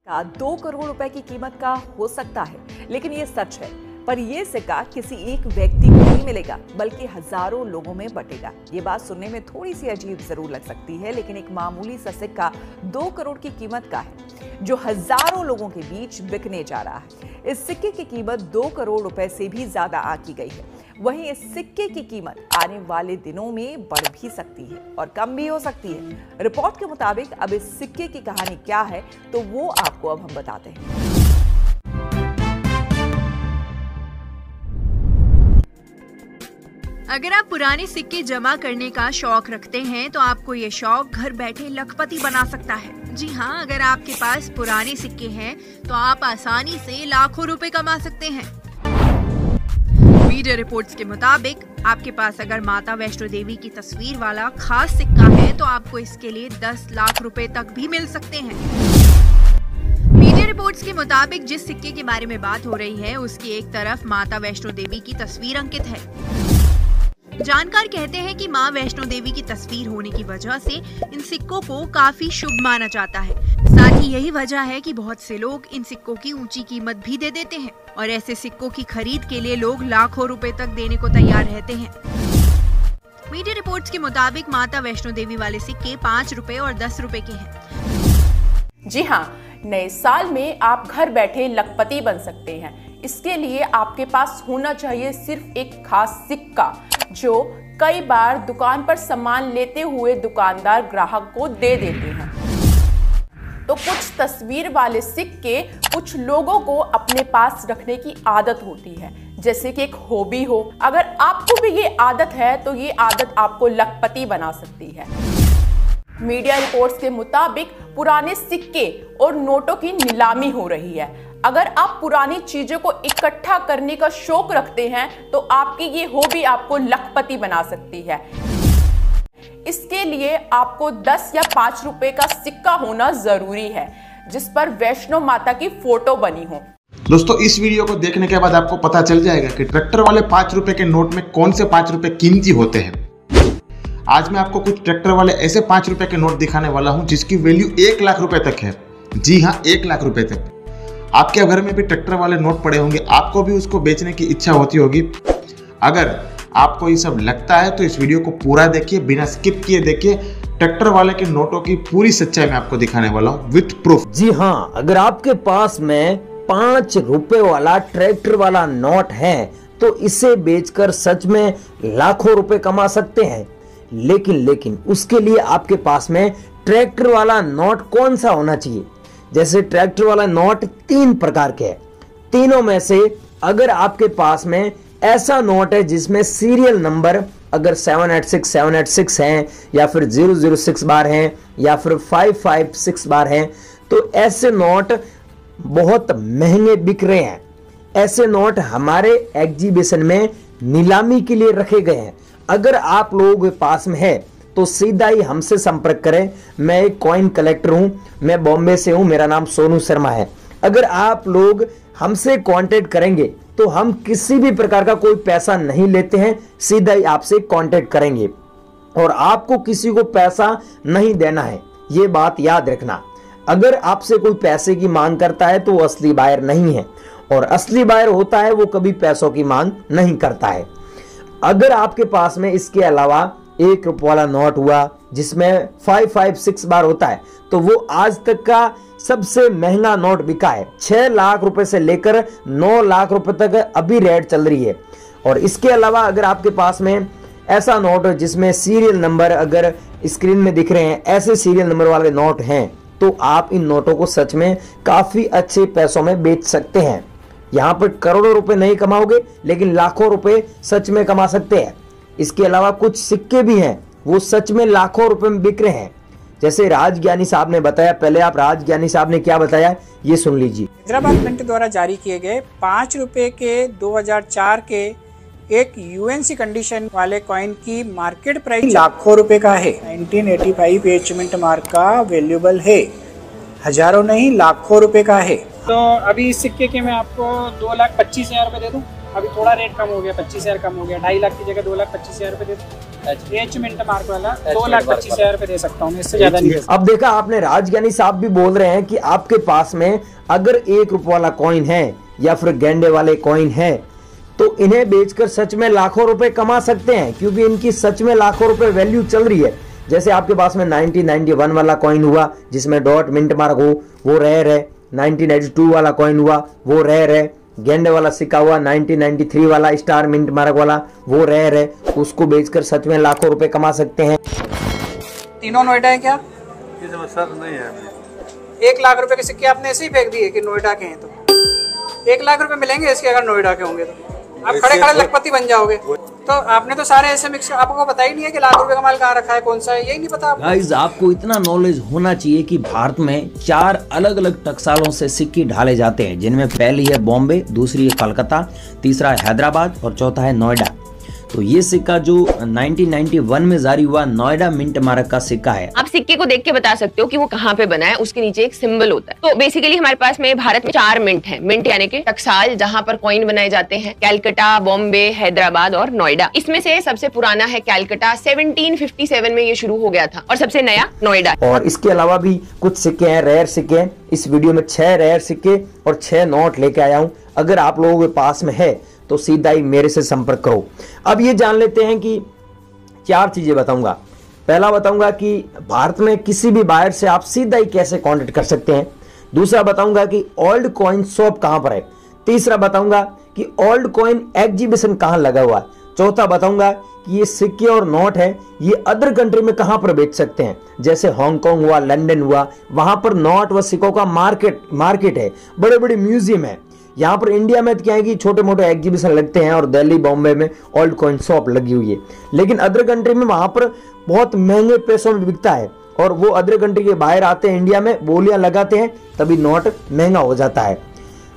का 2 करोड़ रुपए की कीमत का हो सकता है, लेकिन ये सच है। पर यह सिक्का किसी एक व्यक्ति को नहीं मिलेगा, बल्कि हजारों लोगों में बटेगा। ये बात सुनने में थोड़ी सी अजीब जरूर लग सकती है, लेकिन एक मामूली सा सिक्का 2 करोड़ की कीमत का है, जो हजारों लोगों के बीच बिकने जा रहा है। इस सिक्के की कीमत 2 करोड़ रुपए से भी ज्यादा आंकी गई है। वहीं इस सिक्के की कीमत आने वाले दिनों में बढ़ भी सकती है और कम भी हो सकती है। रिपोर्ट के मुताबिक अब इस सिक्के की कहानी क्या है, तो वो आपको अब हम बताते हैं। अगर आप पुराने सिक्के जमा करने का शौक रखते हैं तो आपको ये शौक घर बैठे लखपति बना सकता है। जी हाँ, अगर आपके पास पुराने सिक्के हैं तो आप आसानी से लाखों रुपए कमा सकते हैं। मीडिया रिपोर्ट्स के मुताबिक आपके पास अगर माता वैष्णो देवी की तस्वीर वाला खास सिक्का है तो आपको इसके लिए 10 लाख रुपए तक भी मिल सकते हैं। मीडिया रिपोर्ट्स के मुताबिक जिस सिक्के के बारे में बात हो रही है उसकी एक तरफ माता वैष्णो देवी की तस्वीर अंकित है। जानकार कहते हैं कि मां वैष्णो देवी की तस्वीर होने की वजह से इन सिक्कों को काफी शुभ माना जाता है। साथ ही यही वजह है कि बहुत से लोग इन सिक्कों की ऊंची कीमत भी दे देते हैं और ऐसे सिक्कों की खरीद के लिए लोग लाखों रुपए तक देने को तैयार रहते हैं। मीडिया रिपोर्ट्स के मुताबिक माता वैष्णो देवी वाले सिक्के 5 रुपए और 10 रुपए के हैं। जी हाँ, नए साल में आप घर बैठे लखपति बन सकते हैं। इसके लिए आपके पास होना चाहिए सिर्फ एक खास सिक्का, जो कई बार दुकान पर सामान लेते हुए दुकानदार ग्राहक को दे देते हैं। तो कुछ तस्वीर वाले सिक्के कुछ लोगों को अपने पास रखने की आदत होती है, जैसे कि एक हॉबी हो। अगर आपको भी ये आदत है तो ये आदत आपको लखपति बना सकती है। मीडिया रिपोर्ट्स के मुताबिक पुराने सिक्के और नोटों की नीलामी हो रही है। अगर आप पुरानी चीजों को इकट्ठा करने का शौक रखते हैं तो आपकी ये हॉबी आपको लखपति बना सकती है। इसके लिए आपको 10 या 5 रुपए का सिक्का होना जरूरी है, जिस पर वैष्णो माता की फोटो बनी हो। दोस्तों, इस वीडियो को देखने के बाद आपको पता चल जाएगा कि ट्रैक्टर वाले 5 रुपए के नोट में कौन से 5 रुपए कीमती होते हैं। आज मैं आपको कुछ ट्रैक्टर वाले ऐसे 5 रुपए के नोट दिखाने वाला हूं जिसकी वैल्यू 1 लाख रुपए तक है। जी हाँ, 1 लाख रुपए तक। आपके घर में भी ट्रैक्टर वाले नोट पड़े होंगे, आपको भी उसको बेचने की इच्छा होती होगी। अगर आपको ये सब लगता है तो इस वीडियो को पूरा देखिए, बिना स्किप किए देखिए। ट्रैक्टर वाले के नोटों की पूरी सच्चाई मैं आपको दिखाने वाला हूँ विथ प्रूफ। जी हाँ, अगर आपके पास में 5 रुपए वाला ट्रैक्टर वाला नोट है तो इसे बेचकर सच में लाखों रुपए कमा सकते हैं। लेकिन उसके लिए आपके पास में ट्रैक्टर वाला नोट कौन सा होना चाहिए। जैसे ट्रैक्टर वाला नोट 3 प्रकार के हैं। तीनों में से अगर आपके पास में ऐसा नोट है जिसमें सीरियल नंबर अगर 786 हैं या फिर 006 बार हैं या फिर 556 बार हैं, तो ऐसे नोट बहुत महंगे बिक रहे हैं। ऐसे नोट हमारे एग्जीबिशन में नीलामी के लिए रखे गए हैं। अगर आप लोगों के पास में है तो सीधा ही हमसे संपर्क करें। मैं एक कॉइन कलेक्टर हूं, मैं बॉम्बे से हूं, मेरा नाम सोनू शर्मा है। अगर आप लोग हमसे कांटेक्ट करेंगे तो हम किसी भी प्रकार का कोई पैसा नहीं लेते हैं, सीधा ही आपसे कांटेक्ट करेंगे और आपको किसी को पैसा नहीं देना है, ये बात याद रखना। अगर आपसे कोई पैसे की मांग करता है तो वो असली बायर नहीं है, और असली बायर होता है वो कभी पैसों की मांग नहीं करता है। अगर आपके पास में इसके अलावा 1 रुपये वाला नोट हुआ जिसमें 556 बार होता है, तो वो आज तक का सबसे महंगा नोट बिका है। 6 लाख रुपए से लेकर 9 लाख रुपए तक अभी रेट चल रही है। और इसके अलावा अगर आपके पास में ऐसा नोट है जिसमें सीरियल नंबर अगर स्क्रीन में दिख रहे हैं, ऐसे सीरियल नंबर वाले नोट हैं, तो आप इन नोटों को सच में काफी अच्छे पैसों में बेच सकते हैं। यहाँ पर करोड़ों रुपए नहीं कमाओगे, लेकिन लाखों रुपए सच में कमा सकते हैं। इसके अलावा कुछ सिक्के भी हैं, वो सच में लाखों रुपए में बिक रहे हैं। जैसे राजज्ञानी साहब ने बताया, पहले आप राजज्ञानी साहब ने क्या बताया ये सुन लीजिए। हैदराबाद मिंट द्वारा जारी किए गए 5 रुपए के 2004 के एक यूएनसी कंडीशन वाले कॉइन की मार्केट प्राइस लाखों रुपए का है। 1985 एचमेंट मार्क का वैल्यूएबल है, हजारों नहीं लाखों रुपए का है। तो अभी इस सिक्के के मैं आपको 2,25,000 रुपए दे दूं। अभी थोड़ा रेट कम हो गया, 25,000 कम हो गया, 2.5 लाख की जगह 2,25,000 रुपए दे दूं। एच मिंट मार्क वाला 2,25,000 रुपए दे सकता हूँ मैं, इससे ज्यादा नहीं दे सकता। अब देखा आपने, राजज्ञानी साहब भी बोल रहे हैं कि आपके पास में अगर 1 रुपये वाला कॉइन है या फिर गेंडे वाले कॉइन है तो इन्हें बेचकर सच में लाखों रुपए कमा सकते हैं, क्योंकि इनकी सच में लाखों रुपए वैल्यू चल रही है। जैसे आपके पास में 1991 वाला कॉइन हुआ जिसमें डॉट मिंट मार्क हो, वो रेयर है। 1992 वाला कॉइन हुआ, वो रेयर है। गेंडे वाला सिक्का हुआ 1993 वाला स्टार मिंट मार्क वाला, वो रेयर है। उसको बेचकर सच में लाखों रुपए कमा सकते हैं। तीनों नोएडा है क्या? ये समस्या तो नहीं है। 1 लाख रुपए के सिक्के आपने ऐसे ही फेंक दिए कि नोएडा के हैं, तो 1 लाख रुपए मिलेंगे इसके अगर नोएडा के होंगे तो आप खड़े खड़े लखपति बन जाओगे। तो आपने तो सारे ऐसे मिक्स, आपको पता ही नहीं है कि लाख रुपए का माल कहाँ रखा है, कौन सा है, यही नहीं पता आपको। गाइस, आपको इतना नॉलेज होना चाहिए कि भारत में 4 अलग अलग टकसालों से सिक्के ढाले जाते हैं, जिनमें पहली है बॉम्बे, दूसरी है कलकत्ता, तीसरा है हैदराबाद और चौथा है नोएडा। तो ये सिक्का जो 1991 में जारी हुआ नोएडा मिंट मार्क का सिक्का है। आप सिक्के को देख के बता सकते हो कि वो कहाँ पे बना है, उसके नीचे एक सिंबल होता है। तो बेसिकली हमारे पास में भारत में 4 मिंट है। मिंट यानी कि टकसाल जहाँ पर कॉइन बनाए जाते हैं, कैलकाटा, बॉम्बे, हैदराबाद और नोएडा। इसमें से सबसे पुराना है कैलकाटा, 1757 में ये शुरू हो गया था, और सबसे नया नोएडा। और इसके अलावा भी कुछ सिक्के हैं, रेयर सिक्के हैं। इस वीडियो में 6 रेयर सिक्के और 6 नोट लेके आया हूँ। अगर आप लोगों के पास में है तो सीधा ही मेरे से संपर्क करो। अब ये जान लेते हैं कि 4 चीजें बताऊंगा। पहला बताऊंगा कि भारत में किसी भी बायर से आप सीधा ही कैसे कांटेक्ट कर सकते हैं। दूसरा बताऊंगा कि ओल्ड कॉइन शॉप कहां पर है। तीसरा बताऊंगा कि ओल्ड कॉइन एग्जीबिशन कहां लगा हुआ है। चौथा बताऊंगा कि ये सिक्के और नोट है ये अदर कंट्री में कहां पर बेच सकते हैं, जैसे हांगकांग हुआ, लंदन हुआ, वहां पर नोट व सिक्कों का मार्केट है, बड़े बड़े म्यूजियम है। यहाँ पर इंडिया में क्या है कि छोटे मोटे एग्जीबिशन लगते हैं और दिल्ली, बॉम्बे में ओल्ड कॉइन शॉप लगी हुई है, लेकिन अदर कंट्री में वहां पर बहुत महंगे पैसों में बिकता है और वो अदर कंट्री के बाहर आते हैं, इंडिया में बोलियां लगाते हैं, तभी नोट महंगा हो जाता है।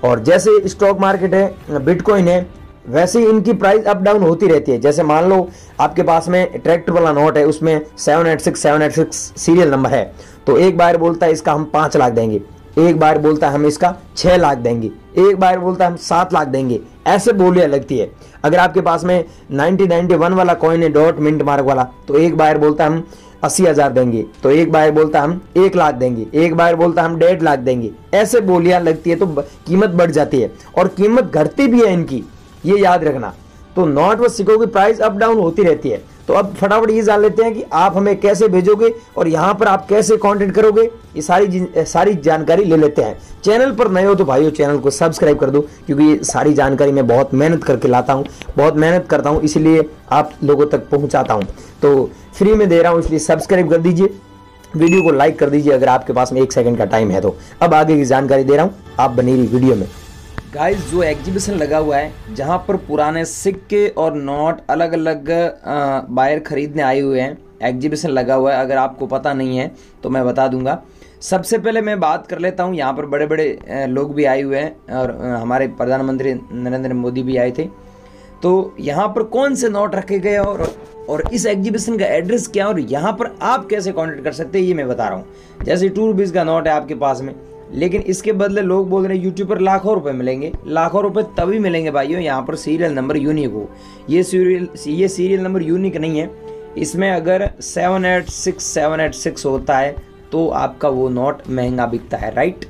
और जैसे स्टॉक मार्केट है, बिटकॉइन है, वैसे ही इनकी प्राइस अप डाउन होती रहती है। जैसे मान लो आपके पास में ट्रैक्टर वाला नोट है, उसमें 786 सीरियल नंबर है, तो एक बार बोलता है इसका हम 5 लाख देंगे, एक बार बोलता है हम इसका 6 लाख देंगे, एक बार बोलता है हम 7 लाख देंगे, ऐसे बोलियां लगती है। अगर आपके पास में 1991 वाला कॉइन है डॉट मिंट मार्क वाला, तो एक बार बोलता है हम 80,000 देंगे, तो एक बार बोलता है हम 1 लाख देंगे, एक बार बोलता है हम 1.5 लाख देंगे, ऐसे बोलियां लगती है तो कीमत बढ़ जाती है और कीमत घटती भी है इनकी, ये याद रखना। तो नोट व सिक्कों की प्राइस अप डाउन होती रहती है। तो अब फटाफट ये जान लेते हैं कि आप हमें कैसे भेजोगे और यहाँ पर आप कैसे कांटेक्ट करोगे, ये सारी जानकारी ले लेते हैं। चैनल पर नए हो तो भाइयों चैनल को सब्सक्राइब कर दो, क्योंकि ये सारी जानकारी मैं बहुत मेहनत करके लाता हूँ, बहुत मेहनत करता हूँ, इसलिए आप लोगों तक पहुँचाता हूँ। तो फ्री में दे रहा हूँ, इसलिए सब्सक्राइब कर दीजिए, वीडियो को लाइक कर दीजिए अगर आपके पास में 1 सेकंड का टाइम है तो। अब आगे की जानकारी दे रहा हूँ, आप बनी रही वीडियो में। गाइस, जो एग्जीबिशन लगा हुआ है जहां पर पुराने सिक्के और नोट अलग अलग बायर खरीदने आए हुए हैं, एग्जीबिशन लगा हुआ है। अगर आपको पता नहीं है तो मैं बता दूंगा। सबसे पहले मैं बात कर लेता हूं, यहाँ पर बड़े बड़े लोग भी आए हुए हैं और हमारे प्रधानमंत्री नरेंद्र मोदी भी आए थे। तो यहाँ पर कौन से नोट रखे गए और इस एग्जीबिशन का एड्रेस क्या और यहाँ पर आप कैसे कॉन्टेक्ट कर सकते हैं, ये मैं बता रहा हूँ। जैसे 2 रुपीज़ का नोट है आपके पास में, लेकिन इसके बदले लोग बोल रहे हैं यूट्यूब पर लाखों रुपए मिलेंगे। लाखों रुपए तभी मिलेंगे भाइयों, यहाँ पर सीरियल नंबर यूनिक हो। ये सीरियल नंबर यूनिक नहीं है। इसमें अगर 786 होता है तो आपका वो नोट महंगा बिकता है, राइट।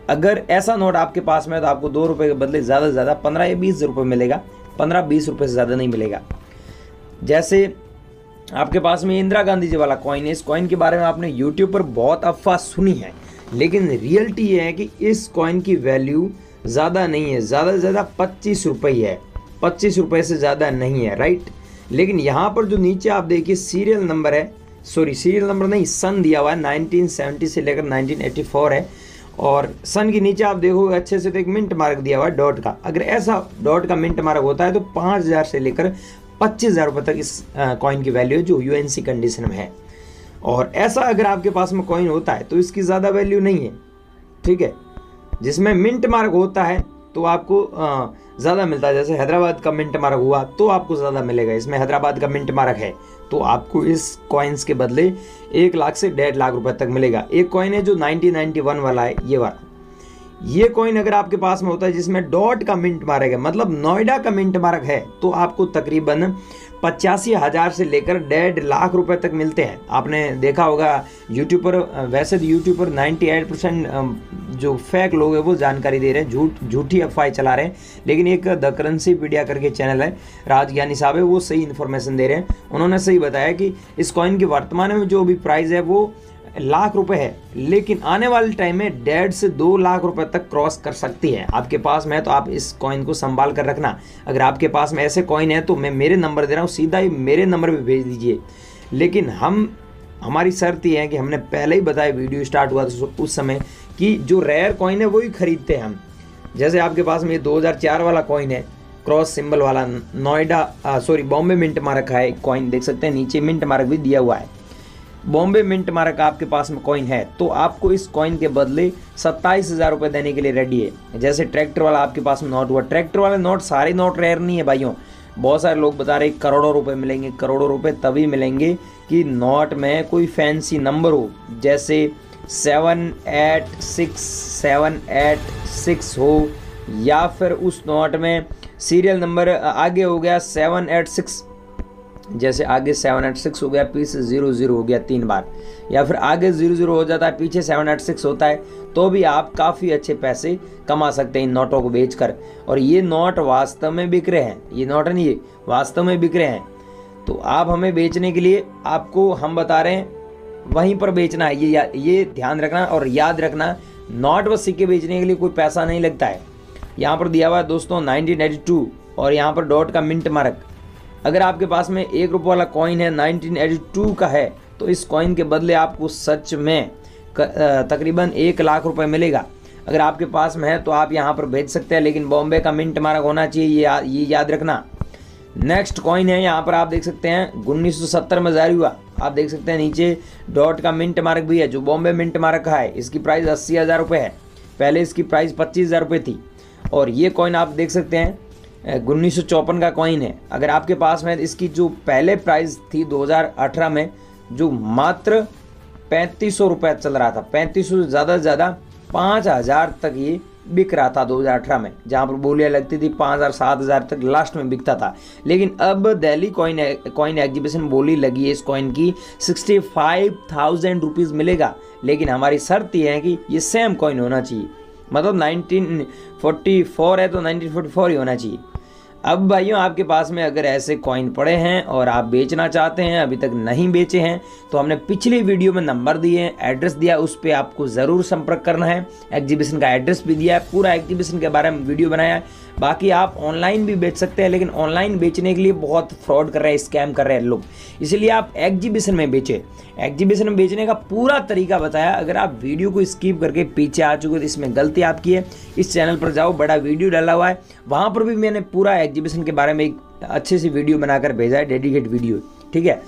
अगर ऐसा नोट आपके पास में है तो आपको 2 रुपये के बदले ज़्यादा से ज़्यादा 15 या 20 रुपये मिलेगा, 15-20 रुपये से ज़्यादा नहीं मिलेगा। जैसे आपके पास में इंदिरा गांधी जी वाला कॉइन है, इस कॉइन के बारे में आपने यूट्यूब पर बहुत अफवाह सुनी है, लेकिन रियलिटी ये है कि इस कॉइन की वैल्यू ज़्यादा नहीं है, ज़्यादा से ज़्यादा 25 रुपये है, 25 रुपये से ज़्यादा नहीं है, राइट। लेकिन यहाँ पर जो नीचे आप देखिए सीरियल नंबर है, सीरियल नंबर नहीं, सन दिया हुआ है, 1970 से लेकर 1984 है, और सन के नीचे आप देखोगे अच्छे से तो एक मिंट मार्क दिया हुआ है डॉट का। अगर ऐसा डॉट का मिंट मार्क होता है तो 5,000 से लेकर 25,000 रुपये तक इस कॉइन की वैल्यू है, जो UNC कंडीशन में है। और ऐसा अगर आपके पास में कॉइन होता है तो इसकी ज़्यादा वैल्यू नहीं है, ठीक है। जिसमें मिंट मार्क होता है तो आपको ज़्यादा मिलता है। जैसे हैदराबाद का मिंट मार्क हुआ तो आपको ज़्यादा मिलेगा, इसमें हैदराबाद का मिंट मार्क है तो आपको इस कॉइन्स के बदले 1 लाख से 1.5 लाख रुपए तक मिलेगा। एक कॉइन है जो 1991 वाला है, ये वाला। ये कॉइन अगर आपके पास में होता है जिसमें डॉट का मिंट मार्क है, मतलब नोएडा का मिंट मार्क है, तो आपको तकरीबन 85,000 से लेकर 1.5 लाख रुपए तक मिलते हैं। आपने देखा होगा यूट्यूब पर, वैसे तो यूट्यूब पर 98% जो फेक लोग हैं वो जानकारी दे रहे हैं, झूठी अफवाहें चला रहे हैं, लेकिन एक द करेंसी पीडिया करके चैनल है, राजज्ञानी साहब है, वो सही इन्फॉर्मेशन दे रहे हैं। उन्होंने सही बताया कि इस कॉइन की वर्तमान में जो भी प्राइस है वो लाख रुपए है, लेकिन आने वाले टाइम में 1.5 से 2 लाख रुपए तक क्रॉस कर सकती है। आपके पास में है तो आप इस कॉइन को संभाल कर रखना। अगर आपके पास में ऐसे कॉइन है तो मैं मेरे नंबर दे रहा हूँ, सीधा ही मेरे नंबर पे भेज दीजिए। लेकिन हमारी शर्त ये है कि हमने पहले ही बताया, वीडियो स्टार्ट हुआ उस समय, कि जो रेयर कॉइन है वही खरीदते हैं हम। जैसे आपके पास में 2004 वाला कॉइन है, क्रॉस सिंबल वाला, बॉम्बे मिंट मार्क है कॉइन, देख सकते हैं नीचे मिंट मार्क भी दिया हुआ है। बॉम्बे मिंट मार्क आपके पास में कॉइन है तो आपको इस कॉइन के बदले 27,000 रुपये देने के लिए रेडी है। जैसे ट्रैक्टर वाला आपके पास में नोट हुआ, ट्रैक्टर वाले नोट सारे नोट रेयर नहीं है भाइयों। बहुत सारे लोग बता रहे करोड़ों रुपए मिलेंगे। करोड़ों रुपए तभी मिलेंगे कि नोट में कोई फैंसी नंबर हो, जैसे 786 हो, या फिर उस नोट में सीरियल नंबर आगे हो गया 786, जैसे आगे 786 हो गया, पीछे 00 हो गया 3 बार, या फिर आगे 00 हो जाता है, पीछे 786 होता है, तो भी आप काफ़ी अच्छे पैसे कमा सकते हैं इन नोटों को बेचकर। और ये नोट वास्तव में बिक रहे हैं, ये नोट नहीं, ये वास्तव में बिक रहे हैं। तो आप हमें बेचने के लिए, आपको हम बता रहे हैं वहीं पर बेचना है, ये ध्यान रखना और याद रखना। नोट व सिक्के बेचने के लिए कोई पैसा नहीं लगता है। यहाँ पर दिया हुआ है दोस्तों 1982 और यहाँ पर डॉट का मिंट मार्क। अगर आपके पास में 1 रुपये वाला कॉइन है, 1982 का है, तो इस कॉइन के बदले आपको सच में तकरीबन 1 लाख रुपए मिलेगा। अगर आपके पास में है तो आप यहाँ पर भेज सकते हैं, लेकिन बॉम्बे का मिंट मार्क होना चाहिए, ये याद रखना। नेक्स्ट कॉइन है, यहाँ पर आप देख सकते हैं 1970 में जारी हुआ। आप देख सकते हैं नीचे डॉट का मिंट मार्क भी है, जो बॉम्बे मिंट मार्क का है। इसकी प्राइस 80,000 रुपये है, पहले इसकी प्राइस 25,000 रुपये थी। और ये कॉइन आप देख सकते हैं 1954 का कॉइन है। अगर आपके पास में, इसकी जो पहले प्राइस थी 2018 में, जो मात्र 3500 रुपये चल रहा था, 3500 से ज़्यादा 5,000 तक ये बिक रहा था 2018 में, जहाँ पर बोलियाँ लगती थी 5,000 7,000 तक लास्ट में बिकता था। लेकिन अब दिल्ली कॉइन एग्जीबिशन बोली लगी है, इस कॉइन की 65,000 रुपीज़ मिलेगा। लेकिन हमारी शर्त यह है कि ये सेम कॉइन होना चाहिए, मतलब 1944 है तो 1944 ही होना चाहिए। अब भाइयों आपके पास में अगर ऐसे कॉइन पड़े हैं और आप बेचना चाहते हैं, अभी तक नहीं बेचे हैं, तो हमने पिछली वीडियो में नंबर दिए हैं, एड्रेस दिया, उस पर आपको ज़रूर संपर्क करना है। एग्जीबिशन का एड्रेस भी दिया है, पूरा एग्जीबिशन के बारे में वीडियो बनाया है। बाकी आप ऑनलाइन भी बेच सकते हैं, लेकिन ऑनलाइन बेचने के लिए बहुत फ्रॉड कर रहे हैं, स्कैम कर रहे हैं लोग, इसलिए आप एग्जीबिशन में बेचें। एग्जीबिशन में बेचने का पूरा तरीका बताया। अगर आप वीडियो को स्किप करके पीछे आ चुके तो इसमें गलती आपकी है। इस चैनल पर जाओ, बड़ा वीडियो डाला हुआ है, वहाँ पर भी मैंने पूरा एग्जीबिशन के बारे में एक अच्छे से वीडियो बनाकर भेजा है, डेडिकेट वीडियो, ठीक है।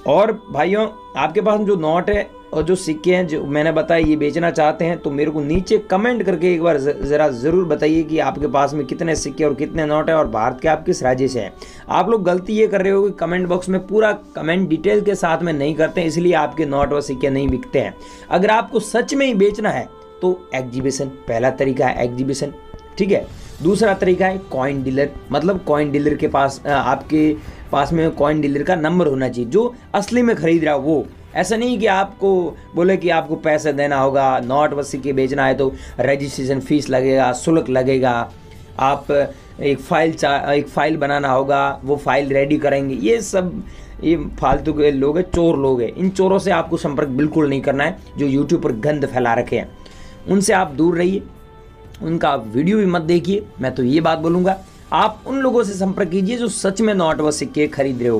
और भाइयों आपके पास जो नोट है और जो सिक्के हैं जो मैंने बताया, ये बेचना चाहते हैं तो मेरे को नीचे कमेंट करके एक बार ज़रूर बताइए कि आपके पास में कितने सिक्के और कितने नोट है और भारत के आप किस राज्य से हैं। आप लोग गलती ये कर रहे हो कि कमेंट बॉक्स में पूरा कमेंट डिटेल के साथ में नहीं करते हैं, इसलिए आपके नोट व सिक्के नहीं बिकते हैं। अगर आपको सच में ही बेचना है तो एग्जीबिशन पहला तरीका है, एग्जीबिशन, ठीक है। दूसरा तरीका है कॉइन डीलर, मतलब कॉइन डीलर के पास आपके पास में कॉइन डीलर का नंबर होना चाहिए, जो असली में खरीद रहा हो वो। ऐसा नहीं कि आपको बोले कि आपको पैसे देना होगा, नोट व सिक्के बेचना है तो रजिस्ट्रेशन फीस लगेगा, शुल्क लगेगा, आप एक फ़ाइल बनाना होगा, वो फाइल रेडी करेंगे। ये सब ये फालतू के लोग हैं, चोर लोग हैं। इन चोरों से आपको संपर्क बिल्कुल नहीं करना है, जो यूट्यूब पर गंद फैला रखे हैं, उनसे आप दूर रहिए, उनका वीडियो भी मत देखिए। मैं तो ये बात बोलूँगा, आप उन लोगों से संपर्क कीजिए जो सच में नोट व सिक्के खरीद रहे हो।